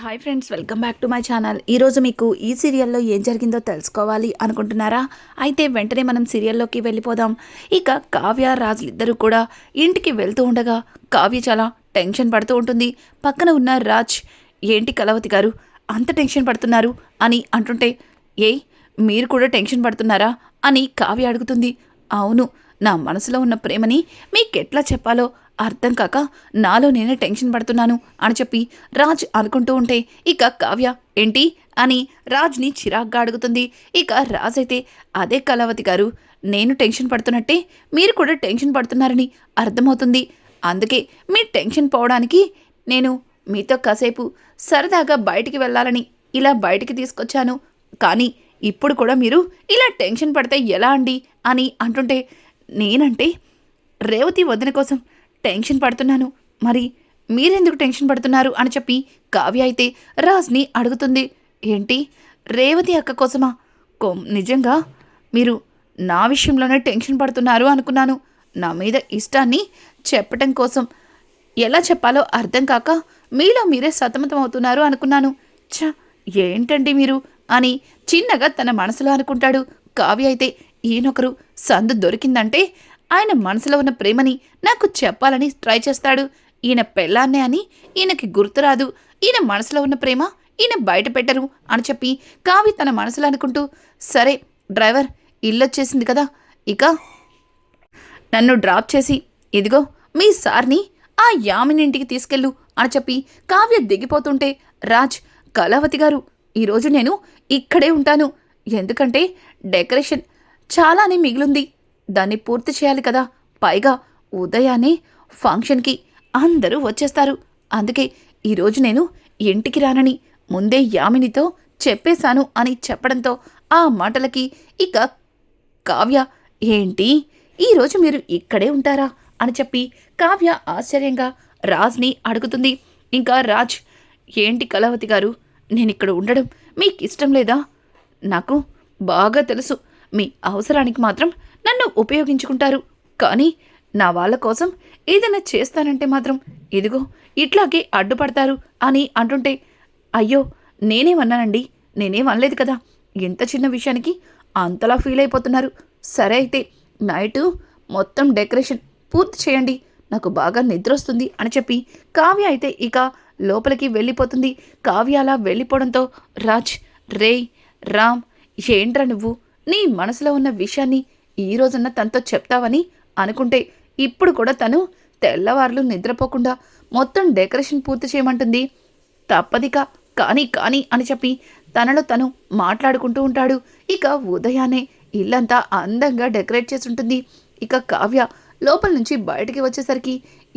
Hi friends, welcome back to my channel. ఈరోజు మీకు ఈ సీరియల్లో ఏం జరిగిందో తెలుసుకోవాలి అనుకుంటున్నారా? అయితే వెంటనే మనం సీరియల్లోకి వెళ్ళిపోదాం. ఇక కావ్య రాజులు ఇద్దరు కూడా ఇంటికి వెళ్తూ ఉండగా కావ్య చాలా టెన్షన్ పడుతూ ఉంటుంది. పక్కన ఉన్న రాజ్, ఏంటి కలవతి గారు అంత టెన్షన్ పడుతున్నారు అని అంటుంటే, మీరు కూడా టెన్షన్ పడుతున్నారా అని కావ్య అడుగుతుంది. అవును, నా మనసులో ఉన్న ప్రేమని మీకెట్లా చెప్పాలో అర్థం కాక నాలో నేనే టెన్షన్ పడుతున్నాను అని చెప్పి రాజ్ అనుకుంటూ ఉంటే, ఇక కావ్య ఏంటి అని రాజ్ని చిరాగ్గా అడుగుతుంది. ఇక రాజ్ అయితే, అదే కళావతి గారు, నేను టెన్షన్ పడుతున్నట్టే మీరు కూడా టెన్షన్ పడుతున్నారని అర్థమవుతుంది. అందుకే మీ టెన్షన్ పోవడానికి నేను మీతో కాసేపు సరదాగా బయటికి వెళ్ళాలని ఇలా బయటికి తీసుకొచ్చాను. కానీ ఇప్పుడు కూడా మీరు ఇలా టెన్షన్ పడితే ఎలా అండి అని అంటుంటే, నేనంటే రేవతి వదిన కోసం టెన్షన్ పడుతున్నాను, మరి మీరెందుకు టెన్షన్ పడుతున్నారు అని చెప్పి కావ్య అయితే రాజ్ని అడుగుతుంది. ఏంటి, రేవతి అక్క కోసమా? నిజంగా మీరు నా విషయంలోనే టెన్షన్ పడుతున్నారు అనుకున్నాను. నా మీద ఇష్టాన్ని చెప్పటం కోసం ఎలా చెప్పాలో అర్థం కాక మీలో మీరే సతమతం అవుతున్నారు అనుకున్నాను. ఏంటండి మీరు అని చిన్నగా తన మనసులో అనుకుంటాడు. కావ్య అయితే, ఈయనొకరు సందు దొరికిందంటే ఆయన మనసులో ఉన్న ప్రేమని నాకు చెప్పాలని ట్రై చేస్తాడు. ఈయన పెళ్ళాన్నే అని ఈయనకి గుర్తురాదు. ఈయన మనసులో ఉన్న ప్రేమ ఈయన బయట పెట్టరు అని చెప్పి కావ్య తన మనసులో అనుకుంటూ, సరే డ్రైవర్, ఇల్లొచ్చేసింది కదా, ఇక నన్ను డ్రాప్ చేసి ఇదిగో మీ సార్ని ఆ యామిని ఇంటికి తీసుకెళ్ళు అని చెప్పి కావ్య దిగిపోతుంటే, రాజ్, కళావతి గారు, ఈరోజు నేను ఇక్కడే ఉంటాను. ఎందుకంటే డెకరేషన్ చాలానే మిగిలింది, దాన్ని పూర్తి చేయాలి కదా. పైగా ఉదయాన్నే ఫంక్షన్కి అందరూ వచ్చేస్తారు. అందుకే ఈరోజు నేను ఇంటికి రానని ముందే యామినితో చెప్పేశాను అని చెప్పడంతో ఆ మాటలకి ఇక కావ్య, ఏంటి ఈరోజు మీరు ఇక్కడే ఉంటారా అని చెప్పి కావ్య ఆశ్చర్యంగా రాజ్ని అడుగుతుంది. ఇంకా రాజ్, ఏంటి కళావతి గారు, నేనిక్కడ ఉండడం మీకు ఇష్టం లేదా? నాకు బాగా తెలుసు, మీ అవసరానికి మాత్రం నన్ను ఉపయోగించుకుంటారు. కానీ నా వాళ్ళ కోసం ఏదైనా చేస్తానంటే మాత్రం ఇదిగో ఇట్లాగే అడ్డుపడతారు అని అంటుంటే, అయ్యో నేనేమన్నానండి, నేనేం అనలేదు కదా, ఇంత చిన్న విషయానికి అంతలా ఫీల్ అయిపోతున్నారు. సరే అయితే నైటు మొత్తం డెకరేషన్ పూర్తి చేయండి, నాకు బాగా నిద్ర వస్తుంది అని చెప్పి కావ్య అయితే ఇక లోపలికి వెళ్ళిపోతుంది. కావ్య అలా వెళ్ళిపోవడంతో రాజ్, రామ్, ఏంట్రా నువ్వు నీ మనసులో ఉన్న విషయాన్ని ఈ రోజున్న తనతో చెప్తావని అనుకుంటే, ఇప్పుడు కూడా తను తెల్లవార్లు నిద్రపోకుండా మొత్తం డెకరేషన్ పూర్తి చేయమంటుంది. తప్పదిక, కానీ అని చెప్పి తనలో తను మాట్లాడుకుంటూ ఉంటాడు. ఇక ఉదయాన్నే ఇల్లంతా అందంగా డెకరేట్ చేసి ఉంటుంది. ఇక కావ్య లోపల నుంచి బయటికి వచ్చేసరికి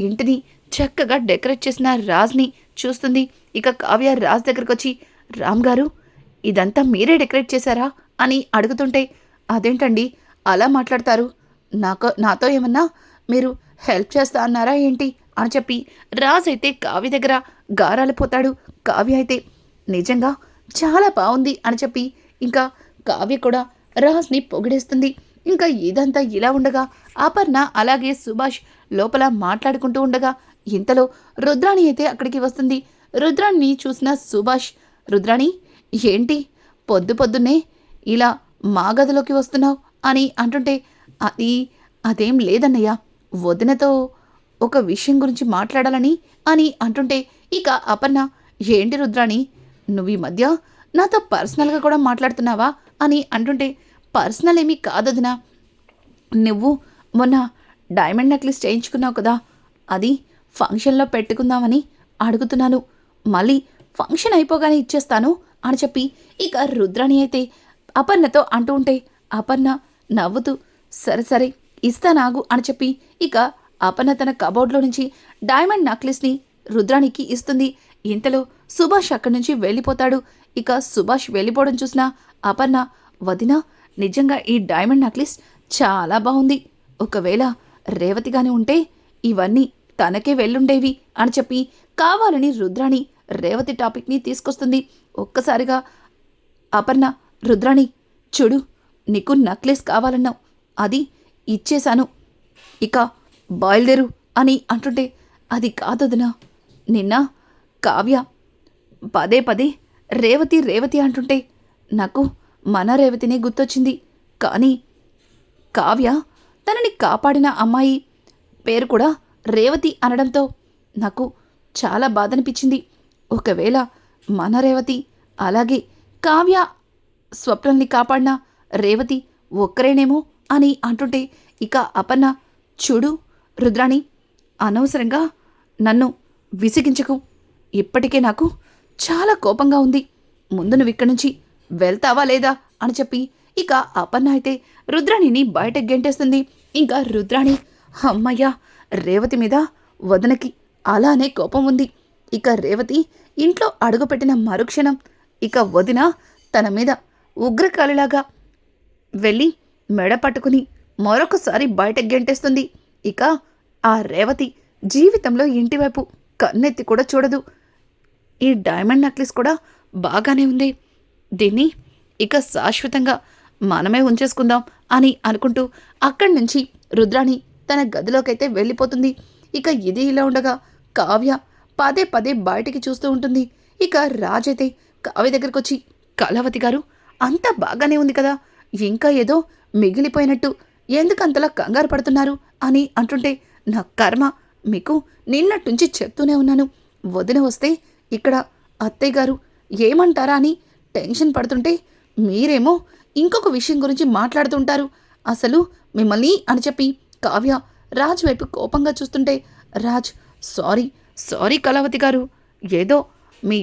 ఇంటిని చక్కగా డెకరేట్ చేసిన రాజ్ని చూస్తుంది. ఇక కావ్య రాజ్ దగ్గరకు వచ్చి, రామ్ గారు, ఇదంతా మీరే డెకరేట్ చేశారా అని అడుగుతుంటే, అదేంటండి అలా మాట్లాడతారు, నాతో ఏమన్నా మీరు హెల్ప్ చేస్తా అన్నారా ఏంటి అని చెప్పి రాజ్ అయితే కావ్య దగ్గర గారాలిపోతాడు. కావ్య అయితే, నిజంగా చాలా బాగుంది అని చెప్పి ఇంకా కావ్య కూడా రాజ్ని పొగిడేస్తుంది. ఇంకా ఇదంతా ఇలా ఉండగా అపర్ణ అలాగే సుభాష్ లోపల మాట్లాడుకుంటూ ఉండగా ఇంతలో రుద్రాణి అయితే అక్కడికి వస్తుంది. రుద్రాణిని చూసిన సుభాష్, రుద్రాణి, ఏంటి పొద్దున్నే ఇలా మా గదిలోకి వస్తున్నావు అని అంటుంటే, అదేం లేదన్నయ్య, వదినతో ఒక విషయం గురించి మాట్లాడాలని అని అంటుంటే, ఇక అపర్ణ, ఏంటి రుద్రాణి, నువ్వు ఈ మధ్య నాతో పర్సనల్గా కూడా మాట్లాడుతున్నావా అని అంటుంటే, పర్సనల్ ఏమీ కాదదినా, నువ్వు మొన్న డైమండ్ నెక్లెస్ చేయించుకున్నావు కదా, అది ఫంక్షన్లో పెట్టుకుందామని అడుగుతున్నాను, మళ్ళీ ఫంక్షన్ అయిపోగానే ఇచ్చేస్తాను అని చెప్పి ఇక రుద్రాణి అయితే అపర్ణతో అంటూ ఉంటే, అపర్ణ నవ్వుతూ, సరే ఇస్తానాగు అని చెప్పి ఇక అపర్ణ తన కబోర్డ్లో నుంచి డైమండ్ నెక్లెస్ని రుద్రాణికి ఇస్తుంది. ఇంతలో సుభాష్ అక్కడి నుంచి వెళ్ళిపోతాడు. ఇక సుభాష్ వెళ్ళిపోవడం చూసిన అపర్ణ, వదినా, నిజంగా ఈ డైమండ్ నెక్లెస్ చాలా బాగుంది, ఒకవేళ రేవతిగానే ఉంటే ఇవన్నీ తనకే వెళ్ళుండేవి అని చెప్పి కావాలని రుద్రాణి రేవతి టాపిక్ని తీసుకొస్తుంది. ఒక్కసారిగా అపర్ణ, రుద్రాణి, చూడు, నీకు నెక్లెస్ కావాలన్నావు, అది ఇచ్చేశాను, ఇక బయలుదేరు అని అంటుంటే, అది కాదొదినా, నిన్న కావ్య పదే పదే రేవతి రేవతి అంటుంటే నాకు మన రేవతినే గుర్తొచ్చింది. కానీ కావ్య తనని కాపాడిన అమ్మాయి పేరు కూడా రేవతి అనడంతో నాకు చాలా బాధనిపించింది. ఒకవేళ మన రేవతి అలాగే కావ్య స్వప్నల్ని కాపాడిన రేవతి ఒక్కరేనేమో అని అంటుంటే ఇక అపర్ణ, చూడు రుద్రాణి, అనవసరంగా నన్ను విసిగించకు. ఇప్పటికే నాకు చాలా కోపంగా ఉంది. ముందు నువ్వు ఇక్కడి నుంచి వెళ్తావా లేదా అని చెప్పి ఇక అపర్ణ అయితే రుద్రాణిని బయటకు గెంటేస్తుంది. ఇంకా రుద్రాణి, అమ్మయ్యా, రేవతి మీద వదనకి అలానే కోపం ఉంది. ఇక రేవతి ఇంట్లో అడుగుపెట్టిన మరుక్షణం ఇక వదిన తన మీద ఉగ్రకాళిలాగా వెళ్ళి మెడ పట్టుకుని మరొకసారి బయటకు గెంటేస్తుంది. ఇక ఆ రేవతి జీవితంలో ఇంటివైపు కన్నెత్తి కూడా చూడదు. ఈ డైమండ్ నెక్లెస్ కూడా బాగానే ఉంది, దీన్ని ఇక శాశ్వతంగా మనమే ఉంచేసుకుందాం అని అనుకుంటూ అక్కడి నుంచి రుద్రాణి తన గదిలోకైతే వెళ్ళిపోతుంది. ఇక ఇది ఇలా ఉండగా కావ్య పదే పదే బయటికి చూస్తూ ఉంటుంది. ఇక రాజైతే కావ్య దగ్గరికి వచ్చి, కళావతి గారు, అంతా బాగానే ఉంది కదా, ఇంకా ఏదో మిగిలిపోయినట్టు ఎందుకంతలా కంగారు పడుతున్నారు అని అంటుంటే, నా కర్మ, మీకు నిన్నట్టుంచి చెప్తూనే ఉన్నాను, వదిన వస్తే ఇక్కడ అత్తయ్య గారు ఏమంటారా అని టెన్షన్ పడుతుంటే మీరేమో ఇంకొక విషయం గురించి మాట్లాడుతుంటారు. అసలు మిమ్మల్ని అని చెప్పి కావ్య రాజ్ వైపు కోపంగా చూస్తుంటే, రాజ్, సారీ కళావతి గారు, ఏదో మీ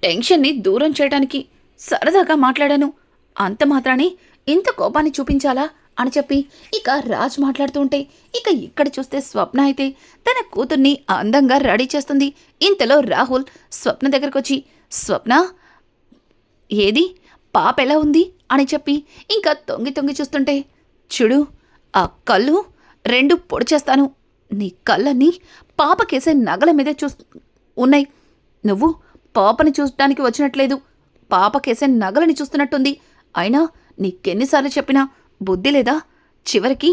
టెన్షన్ని దూరం చేయడానికి సరదాగా మాట్లాడాను, అంత మాత్రానే ఇంత కోపాన్ని చూపించాలా అని చెప్పి ఇక రాజ్ మాట్లాడుతూ ఉంటే ఇక ఇక్కడ చూస్తే స్వప్న అయితే తన కూతుర్ని అందంగా రెడీ చేస్తుంది. ఇంతలో రాహుల్ స్వప్న దగ్గరకు వచ్చి, స్వప్న, ఏది పాప ఎలా ఉంది అని చెప్పి ఇంకా తొంగి తొంగి చూస్తుంటే, చూడు, ఆ కళ్ళు రెండు పొడి చేస్తాను, నీ కళ్ళన్నీ పాపకేసే నగల మీదే ఉన్నాయి, నువ్వు పాపని చూడటానికి వచ్చినట్లేదు, పాపకేసే నగలని చూస్తున్నట్టుంది, అయినా నీకెన్నిసార్లు చెప్పినా బుద్ధి లేదా, చివరికి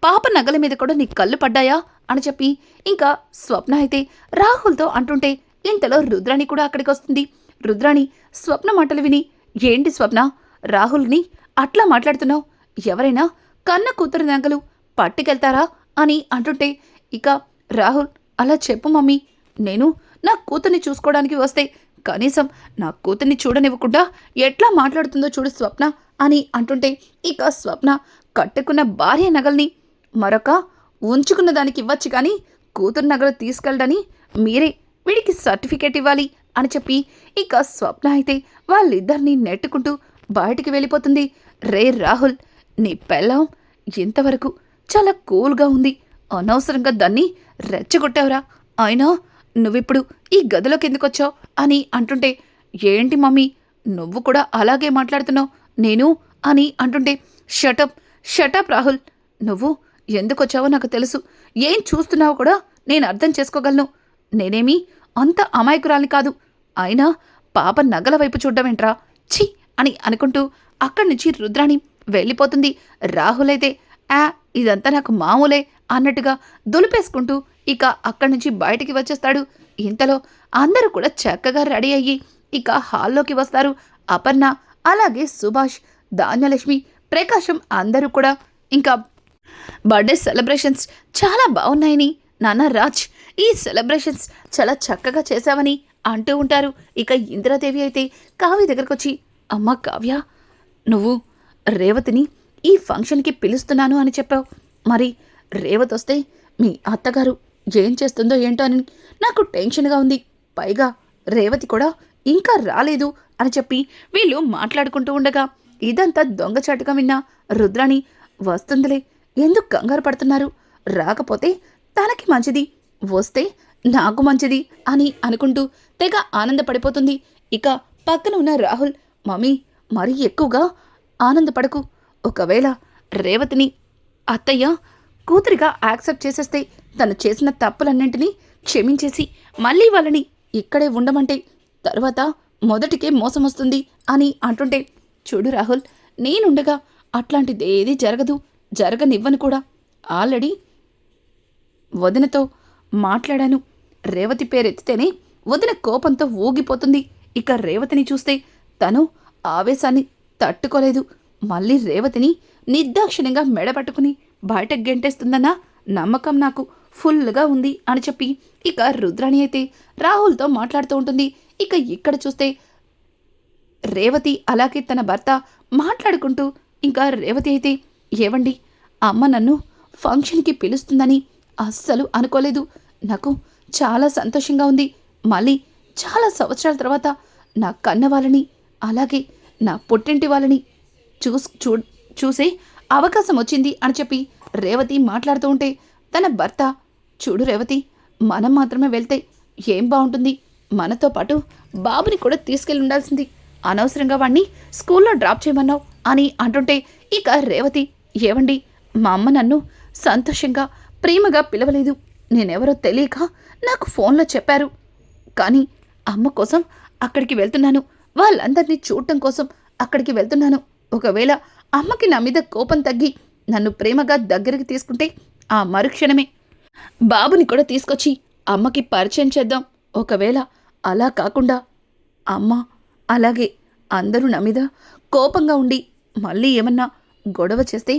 పాప నగల మీద కూడా నీ కళ్ళు పడ్డాయా అని చెప్పి ఇంకా స్వప్న అయితే రాహుల్తో అంటుంటే ఇంతలో రుద్రాణి కూడా అక్కడికి వస్తుంది. రుద్రాణి స్వప్న మాటలు విని, ఏంటి స్వప్న, రాహుల్ని అట్లా మాట్లాడుతున్నావు, ఎవరైనా కన్న కూతురు నగలు పట్టుకెళ్తారా అని అంటుంటే ఇక రాహుల్, అలా చెప్పు మమ్మీ, నేను నా కూతుర్ని చూసుకోవడానికి వస్తే కనీసం నా కూతుర్ని చూడనివ్వకుండా ఎట్లా మాట్లాడుతుందో చూడు స్వప్న అని అంటుంటే ఇక స్వప్న, కట్టుకున్న భార్య నగల్ని మరొక ఉంచుకున్న దానికి ఇవ్వచ్చు కానీ కూతురు నగలు తీసుకెళ్ళడని మీరే వీడికి సర్టిఫికేట్ ఇవ్వాలి అని చెప్పి ఇక స్వప్న అయితే వాళ్ళిద్దరినీ నెట్టుకుంటూ బయటికి వెళ్ళిపోతుంది. రే రాహుల్, నీ పెళ్ళాం ఇంతవరకు చాలా కూల్గా ఉంది, అనవసరంగా దాన్ని రెచ్చగొట్టావురా, అయినా నువ్విప్పుడు ఈ గదిలోకి ఎందుకు వచ్చావు అని అంటుంటే, ఏంటి మమ్మీ, నువ్వు కూడా అలాగే మాట్లాడుతున్నావు, నేను అని అంటుంటే, షటప్ రాహుల్, నువ్వు ఎందుకొచ్చావో నాకు తెలుసు, ఏం చూస్తున్నావో కూడా నేను అర్థం చేసుకోగలను, నేనేమీ అంత అమాయకురాల్ని కాదు, అయినా పాప నగల వైపు చూడ్డమేంట్రా, ఛీ అని అనుకుంటూ అక్కడి నుంచి రుద్రాణి వెళ్ళిపోతుంది. రాహుల్ అయితే ఇదంతా నాకు మామూలే అన్నట్టుగా దులిపేసుకుంటూ ఇక అక్కడి నుంచి బయటికి వచ్చేస్తాడు. ఇంతలో అందరూ కూడా చక్కగా రెడీ అయ్యి ఇక హాల్లోకి వస్తారు. అపర్ణ, అలాగే సుభాష్, ధాన్యలక్ష్మి, ప్రకాశం అందరూ కూడా ఇంకా బర్త్డే సెలబ్రేషన్స్ చాలా బాగున్నాయని, నాన్న రాజ్, ఈ సెలబ్రేషన్స్ చాలా చక్కగా చేశావని అంటూ ఉంటారు. ఇక ఇందిరాదేవి అయితే కావ్య దగ్గరకు వచ్చి, అమ్మ కావ్య, నువ్వు రేవతిని ఈ ఫంక్షన్కి పిలుస్తున్నాను అని చెప్పావు, మరి రేవతి వస్తే మీ అత్తగారు ఏం చేస్తుందో ఏంటో అని నాకు టెన్షన్గా ఉంది, పైగా రేవతి కూడా ఇంకా రాలేదు అని చెప్పి వీళ్ళు మాట్లాడుకుంటూ ఉండగా ఇదంతా దొంగచాటుగా విన్న రుద్రాణి, వస్తుందిలే, ఎందుకు కంగారు పడుతున్నారు, రాకపోతే తనకి మంచిది, వస్తే నాకు మంచిది అని అనుకుంటూ తెగ ఆనందపడిపోతుంది. ఇక పక్కన ఉన్న రాహుల్, మమ్మీ, మరీ ఎక్కువగా ఆనందపడకు, ఒకవేళ రేవతిని అత్తయ్య కూతురిగా యాక్సెప్ట్ చేసేస్తే తను చేసిన తప్పులన్నింటినీ క్షమించేసి మళ్ళీ వాళ్ళని ఇక్కడే ఉండమంటే తర్వాత మొదటికే మోసం వస్తుంది అని అంటుంటే, చూడు రాహుల్, నేనుండగా అట్లాంటిది ఏదీ జరగదు, జరగనివ్వను కూడా, ఆల్రెడీ వదినతో మాట్లాడాను, రేవతి పేరెత్తితేనే వదిన కోపంతో ఊగిపోతుంది. ఇక రేవతిని చూస్తే తను ఆవేశాన్ని తట్టుకోలేదు. మళ్ళీ రేవతిని నిర్దాక్షిణ్యంగా మెడపట్టుకుని బయటకు గెంటేస్తుందన్న నమ్మకం నాకు ఫుల్గా ఉంది అని చెప్పి ఇక రుద్రాణి అయితే రాహుల్తో మాట్లాడుతూ ఉంటుంది. ఇక ఇక్కడ చూస్తే రేవతి అలాగే తన భర్త మాట్లాడుకుంటూ ఇంకా రేవతి అయితే, ఏవండి, అమ్మ నన్ను ఫంక్షన్కి పిలుస్తుందని అస్సలు అనుకోలేదు. నాకు చాలా సంతోషంగా ఉంది. మళ్ళీ చాలా సంవత్సరాల తర్వాత నా కన్న వాళ్ళని అలాగే నా పుట్టింటి వాళ్ళని చూసే అవకాశం వచ్చింది అని చెప్పి రేవతి మాట్లాడుతూ ఉంటే తన భర్త, చూడు రేవతి, మనం మాత్రమే వెళ్తే ఏం బాగుంటుంది, మనతో పాటు బాబుని కూడా తీసుకెళ్ళి ఉండాల్సింది, అనవసరంగా వాణ్ణి స్కూల్లో డ్రాప్ చేయమన్నావు అని అంటుంటే ఇక రేవతి, ఏవండి, మా అమ్మ నన్ను సంతోషంగా ప్రేమగా పిలవలేదు. నేనెవరో తెలియక నాకు ఫోన్లో చెప్పారు. కానీ అమ్మ కోసం అక్కడికి వెళ్తున్నాను. వాళ్ళందరినీ చూడటం కోసం అక్కడికి వెళ్తున్నాను. ఒకవేళ అమ్మకి నా మీద కోపం తగ్గి నన్ను ప్రేమగా దగ్గరికి తీసుకుంటే ఆ మరుక్షణమే బాబుని కూడా తీసుకొచ్చి అమ్మకి పరిచయం చేద్దాం. ఒకవేళ అలా కాకుండా అమ్మ అలాగే అందరూ నా మీద కోపంగా ఉండి మళ్ళీ ఏమన్నా గొడవ చేస్తే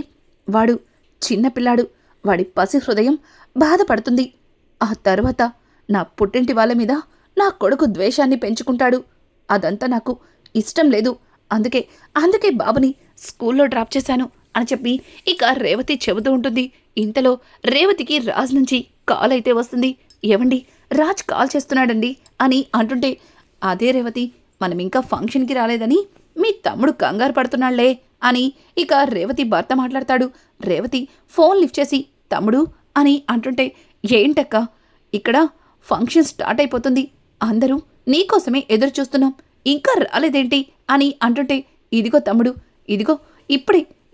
వాడు చిన్నపిల్లాడు, వాడి పసి హృదయం బాధపడుతుంది. ఆ తర్వాత నా పుట్టింటి వాళ్ళ మీద నా కొడుకు ద్వేషాన్ని పెంచుకుంటాడు. అదంతా నాకు ఇష్టం లేదు. అందుకే బాబుని స్కూల్లో డ్రాప్ చేశాను అని చెప్పి ఇక రేవతి చెబుతూ ఉంటుంది. ఇంతలో రేవతికి రాజ్ నుంచి కాల్ అయితే వస్తుంది. ఏవండి, రాజ్ కాల్ చేస్తున్నాడండి అని అంటుంటే, అదే రేవతి, మనం ఇంకా ఫంక్షన్కి రాలేదని మీ తమ్ముడు కంగారు పడుతున్నాళ్లే అని ఇక రేవతి భర్త మాట్లాడతాడు. రేవతి ఫోన్ లిఫ్ట్ చేసి, తమ్ముడు అని అంటుంటే, ఏంటక్క, ఇక్కడ ఫంక్షన్ స్టార్ట్ అయిపోతుంది, అందరూ నీకోసమే ఎదురు చూస్తున్నాం, ఇంకా రాలేదేంటి అని అంటుంటే, ఇదిగో తమ్ముడు, ఇదిగో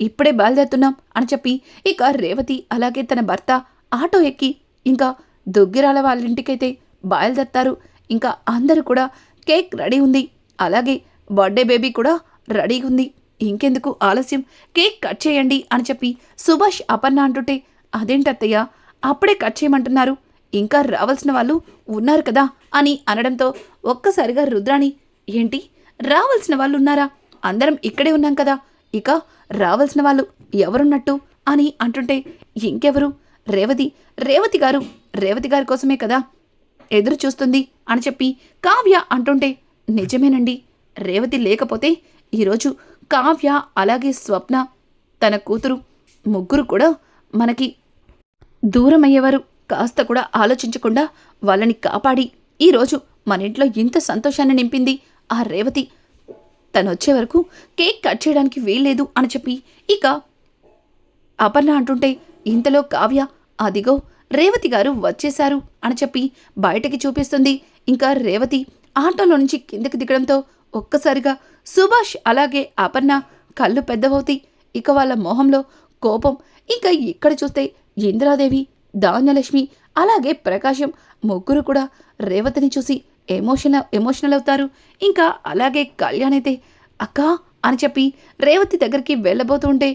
ఇప్పుడే బయలుదేరుతున్నాం అని చెప్పి ఇక రేవతి అలాగే తన భర్త ఆటో ఎక్కి ఇంకా దుగ్గిరాల వాళ్ళ ఇంటికైతే బయలుదేరతారు. ఇంకా అందరూ కూడా కేక్ రెడీ ఉంది, అలాగే బర్త్డే బేబీ కూడా రెడీగా ఉంది. ఇంకెందుకు ఆలస్యం, కేక్ కట్ చేయండి అని చెప్పి సుభాష్ అపర్ణ అంటుంటే, అదేంటత్తయ్య అప్పుడే కట్ చేయమంటున్నారు, ఇంకా రావాల్సిన వాళ్ళు ఉన్నారు కదా అని అనడంతో ఒక్కసారిగా రుద్రాణి, ఏంటి రావాల్సిన వాళ్ళు ఉన్నారా, అందరం ఇక్కడే ఉన్నాం కదా, ఇక రావాల్సిన వాళ్ళు ఎవరున్నట్టు అని అంటుంటే, ఇంకెవరు, రేవతి గారి కోసమే కదా ఎదురు చూస్తుంది అని చెప్పి కావ్య అంటుంటే, నిజమేనండి, రేవతి లేకపోతే ఈరోజు కావ్య అలాగే స్వప్న తన కూతురు ముగ్గురు కూడా మనకి దూరమయ్యేవారు. కాస్త కూడా ఆలోచించకుండా వాళ్ళని కాపాడి ఈరోజు మన ఇంట్లో ఇంత సంతోషాన్ని నింపింది ఆ రేవతి. తనొచ్చే వరకు కేక్ కట్ చేయడానికి వీల్లేదు అని చెప్పి ఇక అపర్ణ అంటుంటే, ఇంతలో కావ్య, అదిగో రేవతి గారు వచ్చేశారు అని చెప్పి బయటకి చూపిస్తుంది. ఇంకా రేవతి ఆటోలో నుంచి కిందకి దిగడంతో ఒక్కసారిగా సుభాష్ అలాగే అపర్ణ కళ్ళు పెద్దవవుతాయి. ఇక వాళ్ళ మొహంలో కోపం. ఇంకా ఇక్కడ చూస్తే ఇందిరాదేవి, ధాన్యలక్ష్మి అలాగే ప్రకాశం ముగ్గురు కూడా రేవతిని చూసి ఎమోషనల్ అవుతారు. ఇంకా అలాగే కళ్యాణ్ అయితే, అక్కా అని చెప్పి రేవతి దగ్గరికి వెళ్ళబోతూ ఉంటే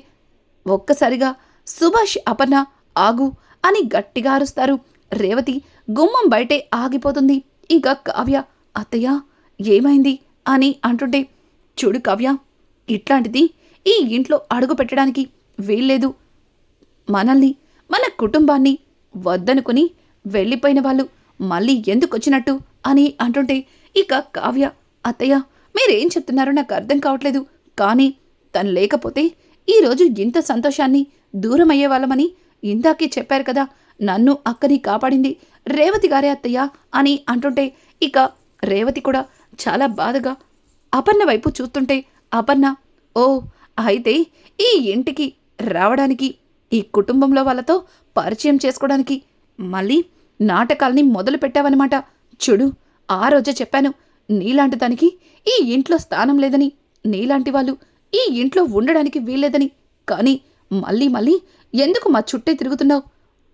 ఒక్కసారిగా సుభాష్, అపర్ణ ఆగు అని గట్టిగా అరుస్తారు. రేవతి గుమ్మం బయటే ఆగిపోతుంది. ఇంకా కావ్య, అత్తయ్య ఏమైంది అని అంటుంటే, చూడు కావ్య, ఇట్లాంటిది ఈ ఇంట్లో అడుగు పెట్టడానికి వీల్లేదు. మనల్ని, మన కుటుంబాన్ని వద్దనుకుని వెళ్ళిపోయిన వాళ్ళు మళ్ళీ ఎందుకొచ్చినట్టు అని అంటుంటే ఇక కావ్య, అత్తయ్య మీరేం చెప్తున్నారో నాకు అర్థం కావట్లేదు, కానీ తను లేకపోతే ఈరోజు ఇంత సంతోషాన్ని దూరం అయ్యే వాళ్ళమని ఇందాకే చెప్పారు కదా, నన్ను అక్కని కాపాడింది రేవతి గారే అత్తయ్య అని అంటుంటే ఇక రేవతి కూడా చాలా బాధగా అపర్ణ వైపు చూస్తుంటే, అపర్ణ, ఓ అయితే ఈ ఇంటికి రావడానికి, ఈ కుటుంబంలో వాళ్ళతో పరిచయం చేసుకోవడానికి మళ్ళీ నాటకాల్ని మొదలు పెట్టావన్నమాట. చూడు, ఆ రోజే చెప్పాను, నీలాంటి దానికి ఈ ఇంట్లో స్థానం లేదని, నీలాంటి వాళ్ళు ఈ ఇంట్లో ఉండడానికి వీల్లేదని, కానీ మళ్ళీ ఎందుకు మా చుట్టే తిరుగుతున్నావు?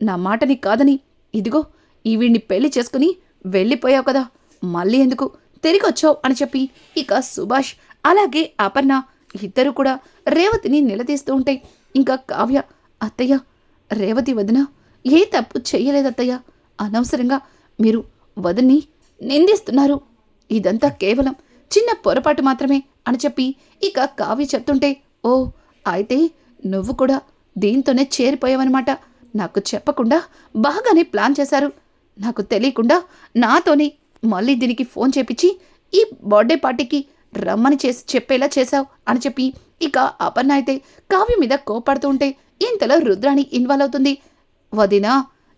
నా మాటని కాదని ఇదిగో వీడిని పెళ్లి చేసుకుని వెళ్ళిపోయావు కదా, మళ్ళీ ఎందుకు తిరిగి వచ్చావు అని చెప్పి ఇక సుభాష్ అలాగే అపర్ణ ఇద్దరు కూడా రేవతిని నిలదీస్తూ ఉంటే ఇంకా కావ్య, అత్తయ్య, రేవతి వదిన ఏ తప్పు చెయ్యలేదత్తయ్య, అనవసరంగా మీరు వదిన్ని నిందిస్తున్నారు. ఇదంతా కేవలం చిన్న పొరపాటు మాత్రమే అని చెప్పి ఇక కావ్య చెప్తుంటే, ఓ అయితే నువ్వు కూడా దీంతోనే చేరిపోయావన్నమాట. నాకు చెప్పకుండా బాగానే ప్లాన్ చేశారు. నాకు తెలియకుండా నాతోనే మళ్ళీ దీనికి ఫోన్ చేపించి ఈ బర్త్డే పార్టీకి రమ్మని చెప్పేలా చేశావు అని చెప్పి ఇక అపర్ణ అయితే కావ్య మీద కోపడుతూ ఉంటే ఇంతలో రుద్రాణి ఇన్వాల్వ్ అవుతుంది. వదినా,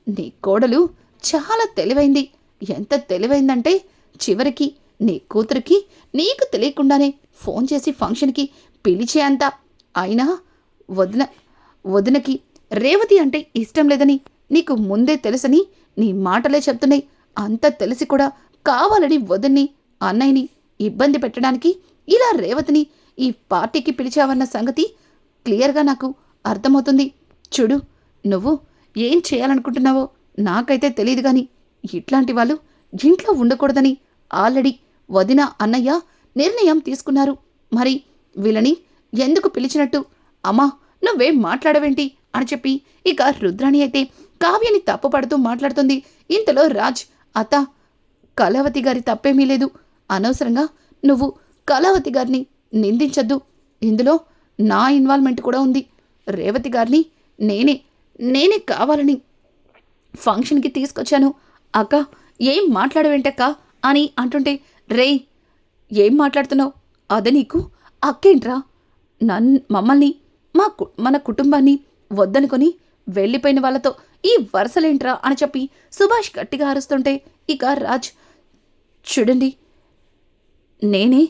నీ కోడలు చాలా తెలివైంది. ఎంత తెలివైందంటే చివరికి నీ కూతురికి నీకు తెలియకుండానే ఫోన్ చేసి ఫంక్షన్కి పిలిచే అంత. అయినా వదినకి రేవతి అంటే ఇష్టం లేదని నీకు ముందే తెలుసని నీ మాటలే చెప్తున్నాయి. అంత తెలిసి కూడా కావాలని వదిన్ని అన్నయ్యని ఇబ్బంది పెట్టడానికి ఇలా రేవతిని ఈ పార్టీకి పిలిచావన్న సంగతి క్లియర్గా నాకు అర్థమవుతుంది. చూడు, నువ్వు ఏం చేయాలనుకుంటున్నావో నాకైతే తెలియదు, కానీ ఇట్లాంటి వాళ్ళు ఇంట్లో ఉండకూడదని ఆల్రెడీ వదిన అన్నయ్య నిర్ణయం తీసుకున్నారు. మరి వీళ్ళని ఎందుకు పిలిచినట్టు? అమ్మా, నువ్వేం మాట్లాడవేంటి అని చెప్పి ఇక రుద్రాణి అయితే కావ్యని తప్పుపడుతూ మాట్లాడుతుంది. ఇంతలో రాజ్, అత్త, కళావతి గారి తప్పేమీ లేదు. అనవసరంగా నువ్వు కళావతి గారిని నిందించద్దు. ఇందులో నా ఇన్వాల్వ్మెంట్ కూడా ఉంది. రేవతి గారిని నేనే కావాలని ఫంక్షన్కి తీసుకొచ్చాను. అక్క, ఏం మాట్లాడవేంటక్క అని అంటుంటే, రేయ్, ఏం మాట్లాడుతున్నావు? అదే నీకు అక్కేంట్రా? మమ్మల్ని మన కుటుంబాన్ని వద్దనుకొని వెళ్ళిపోయిన వాళ్ళతో ఈ వరుసలేంట్రా అని చెప్పి సుభాష్ గట్టిగా అరుస్తుంటే ఇక రాజ్, చూడండి, నేనే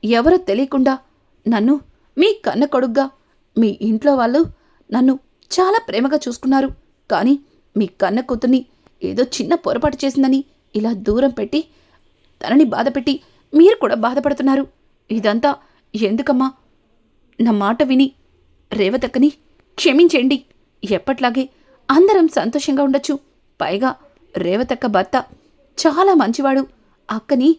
ఎవరో తెలియకుండా నన్ను మీ కన్న కొడుగ్గా మీ ఇంట్లో వాళ్ళు నన్ను చాలా ప్రేమగా చూసుకున్నారు. కానీ మీ కన్న కూతుర్ని ఏదో చిన్న పొరపాటు చేసిందని ఇలా దూరం పెట్టి తనని బాధపెట్టి మీరు కూడా బాధపడుతున్నారు. ఇదంతా ఎందుకమ్మా? నా మాట విని రేవతక్కని క్షమించేయండి. ఎప్పట్లాగే అందరం సంతోషంగా ఉండొచ్చు. పైగా రేవతక్క భర్త చాలా మంచివాడు. అక్కని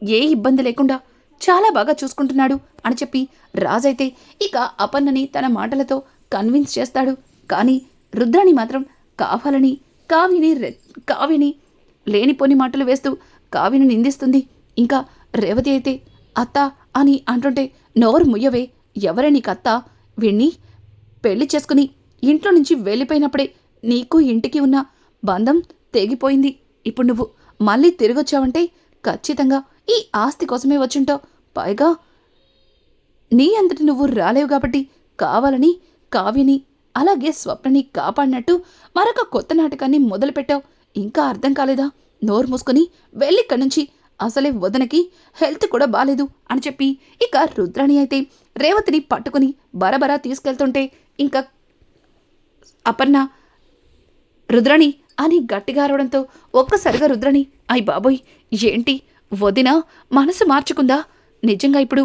ఏ ఇబ్బంది లేకుండా చాలా బాగా చూసుకుంటున్నాడు అని చెప్పి రాజైతే ఇక అపర్ణని తన మాటలతో కన్విన్స్ చేస్తాడు. కానీ రుద్రాణి మాత్రం కావాలని కావ్యని లేనిపోని మాటలు వేస్తూ కావ్యని నిందిస్తుంది. ఇంకా రేవతి అయితే, అత్త అని అంటుంటే, నోరు ముయ్యవే, ఎవరే నీకు అత్త? వీణ్ణి పెళ్లి చేసుకుని ఇంట్లో నుంచి వెళ్ళిపోయినప్పుడే నీకు ఇంటికి ఉన్న బంధం తెగిపోయింది. ఇప్పుడు నువ్వు మళ్ళీ తిరిగొచ్చావంటే ఖచ్చితంగా ఈ ఆస్తి కోసమే వచ్చుంటావు. పైగా నీ అంతటి నువ్వు రాలేవు కాబట్టి కావాలని కావ్యని అలాగే స్వప్నని కాపాడినట్టు మరొక కొత్త నాటకాన్ని మొదలుపెట్టావు. ఇంకా అర్థం కాలేదా? నోరు మూసుకొని వెళ్ళిక్కడి నుంచి. అసలే వదనకి హెల్త్ కూడా బాలేదు అని చెప్పి ఇక రుద్రాణి అయితే రేవతిని పట్టుకుని బరబరా తీసుకెళ్తుంటే ఇంకా అపర్ణ, రుద్రాణి అని గట్టిగా అరవడంతో ఒక్కసారిగా రుద్రాణి, అయ్ బాబోయ్, ఏంటి వదిన మనసు మార్చుకుందా? నిజంగా ఇప్పుడు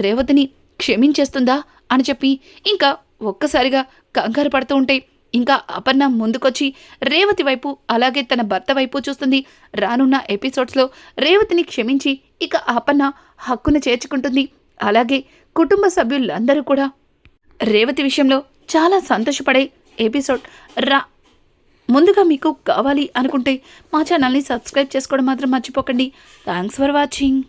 రేవతిని క్షమించేస్తుందా అని చెప్పి ఇంకా ఒక్కసారిగా కంగారు పడుతూ ఉంటే ఇంకా అపర్ణ ముందుకొచ్చి రేవతి వైపు అలాగే తన భర్త వైపు చూస్తుంది. రానున్న ఎపిసోడ్స్లో రేవతిని క్షమించి ఇక అపర్ణ హక్కును చేర్చుకుంటుంది. అలాగే కుటుంబ సభ్యులందరూ కూడా రేవతి విషయంలో చాలా సంతోషపడే ఎపిసోడ్ ముందుగా మీకు కావాలి అనుకుంటే మా ఛానల్ని సబ్స్క్రైబ్ చేసుకోవడం మాత్రం మర్చిపోకండి. Thanks for watching.